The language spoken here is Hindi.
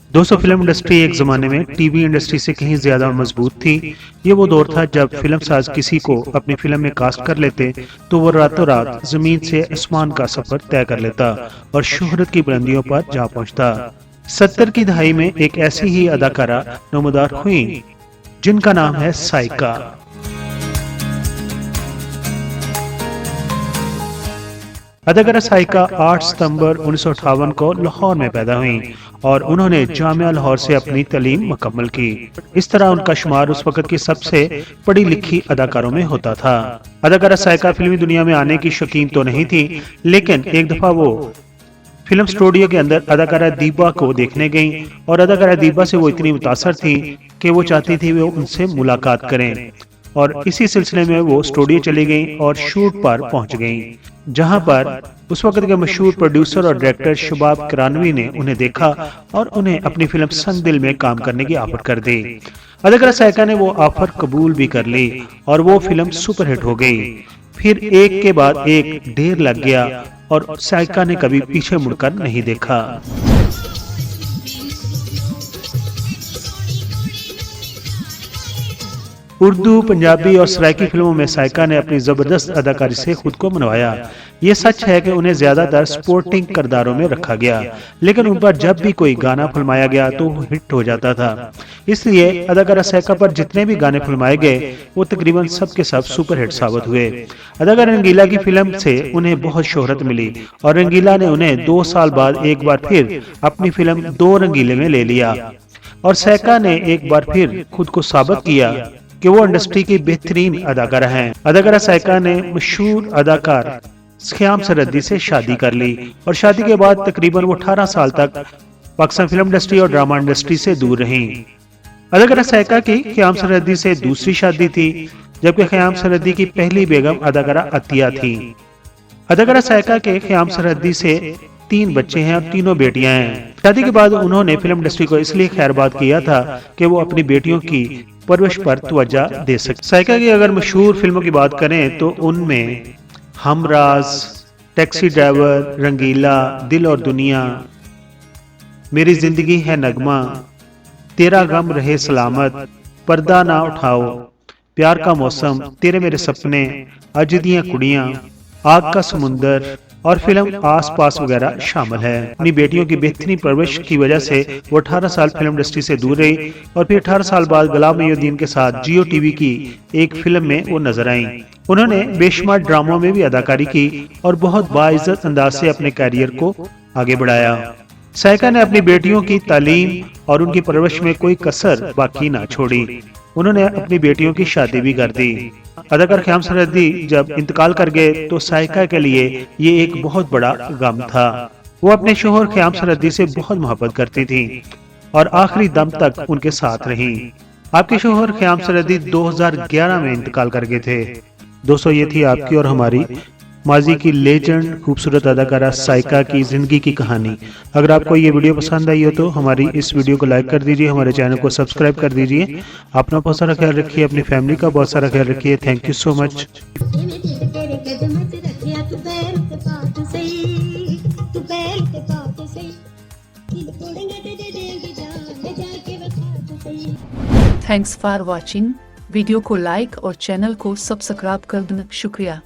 दोस्तों, फिल्म इंडस्ट्री एक जमाने में टीवी इंडस्ट्री से कहीं ज्यादा मजबूत थी। ये वो दौर था जब फिल्म साज किसी को अपनी फिल्म में कास्ट कर लेते तो वो रातों रात जमीन से आसमान का सफर तय कर लेता और शोहरत की बुलंदियों पर जा पहुंचता। 70 की दहाई में एक ऐसी ही अदाकारा नमूदार हुई जिनका नाम है साइका। अदाकारा साइका 8 सितंबर 1958 को लाहौर में पैदा हुई और उन्होंने जामिया लाहौर से अपनी तालीम मुकम्मल की। इस तरह उनका शुमार उस वक्त की सबसे पढ़ी लिखी अदाकारों में होता था। अदाकारा साइका फिल्मी दुनिया में आने की शौकीन तो नहीं थी, लेकिन एक दफा वो फिल्म स्टूडियो के अंदर अदाकारा दीबा को देखने गईं और अदाकारा दीबा से वो इतनी मुतासर थी कि वो चाहती थी वो उनसे मुलाकात करें और इसी सिलसिले में वो स्टूडियो चली गईं और शूट पर पहुंच गईं, जहां पर उस वक्त के मशहूर प्रोड्यूसर और डायरेक्टर शबाब किरानवी ने उन्हें देखा और उन्हें अपनी फिल्म संग दिल में काम करने की ऑफर कर दी। अदाकारा साइका ने वो ऑफर कबूल भी कर ली और वो फिल्म सुपरहिट हो गई। फिर एक के बाद एक ढेर लग गया और साइका ने कभी पीछे मुड़कर नहीं देखा। उर्दू, पंजाबी और सराइकी फिल्मों में साइका ने अपनी जबरदस्त अदाकारी से खुद को मनवाया। ये सच है कि उन्हें ज्यादातर स्पोर्टिंग किरदारों में रखा गया, लेकिन उन पर जब भी कोई गाना फिल्माया गया तो वो हिट हो जाता था। इसलिए अदाकारा साइका पर जितने भी गाने फिल्माए गए वो तकरीबन सब के सब सुपरहिट साबित हुए। अदाकारा रंगीला की फिल्म से उन्हें बहुत शोहरत मिली और रंगीला ने उन्हें 2 साल बाद एक बार फिर अपनी फिल्म 2 रंगीले में ले लिया और साइका ने एक बार फिर खुद को साबित किया कि वो इंडस्ट्री की बेहतरीन अदाकारा हैं। अदाकारा साइका ने मशहूर अदाकार ख्याम सरहदी से शादी कर ली और शादी के बाद तकरीबन वो 18 साल तक पाकिस्तान फिल्म इंडस्ट्री और ड्रामा इंडस्ट्री से दूर रहीं। अदाकारा साइका की ख्याम सरहदी से दूसरी शादी थी, जबकि ख्याम सरहदी की पहली बेगम अदाकारा अतिया थी। अदाकारा साइका के ख्याम सरहदी से 3 बच्चे हैं और 3 बेटियां हैं। शादी के बाद उन्होंने फिल्म इंडस्ट्री को इसलिए खैरबाद किया था कि वो अपनी बेटियों की परवरिश पर तवज्जो दे सके। साइका की अगर मशहूर फिल्मों की बात करें तो उनमें हमराज, टैक्सी ड्राइवर, रंगीला, दिल और दुनिया, मेरी जिंदगी है नगमा, तेरा गम रहे सलामत, पर्दा ना उठाओ, प्यार का मौसम, तेरे मेरे सपने, अजदियां कुड़ियां, आग का समुंदर और फिल्म आस पास वगैरह शामिल है। अपनी बेटियों की बेहतरीन परवरिश की वजह से वो 18 साल फिल्म इंडस्ट्री से दूर रही और फिर 18 साल बाद गुलाम मोहिउद्दीन के साथ जियो टीवी की एक फिल्म में वो नजर आईं। उन्होंने बेशुमार ड्रामों में भी अदाकारी की और बहुत बाइज्जत अंदाज से अपने कैरियर को आगे बढ़ाया। साइका ने अपनी बेटियों की तालीम और उनकी परवरिश में कोई कसर बाकी ना छोड़ी। उन्होंने अपनी बेटियों की शादी भी कर दी। अदाकार ख्याम सरहदी जब इंतकाल कर गए तो साइका के लिए ये एक बहुत बड़ा गम था। वो अपने शोहर ख्याम सरहदी से बहुत मोहब्बत करती थी और आखिरी दम तक उनके साथ रहीं। आपके शोहर ख्याम सरहदी 2011 में इंतकाल कर गए थे। दोस्तों, ये थी आपकी और हमारी माजी की लेजेंड खूबसूरत अदाकारा साइका की जिंदगी की कहानी। अगर आपको ये वीडियो पसंद आई हो तो हमारी इस वीडियो को लाइक कर दीजिए, हमारे चैनल को सब्सक्राइब कर दीजिए। अपना बहुत सारा ख्याल रखिए, अपनी फैमिली का बहुत सारा ख्याल रखिए। Thank you so much. Thanks for watching. Video को लाइक और चैनल को सब्सक्राइब कर देना शुक्रिया।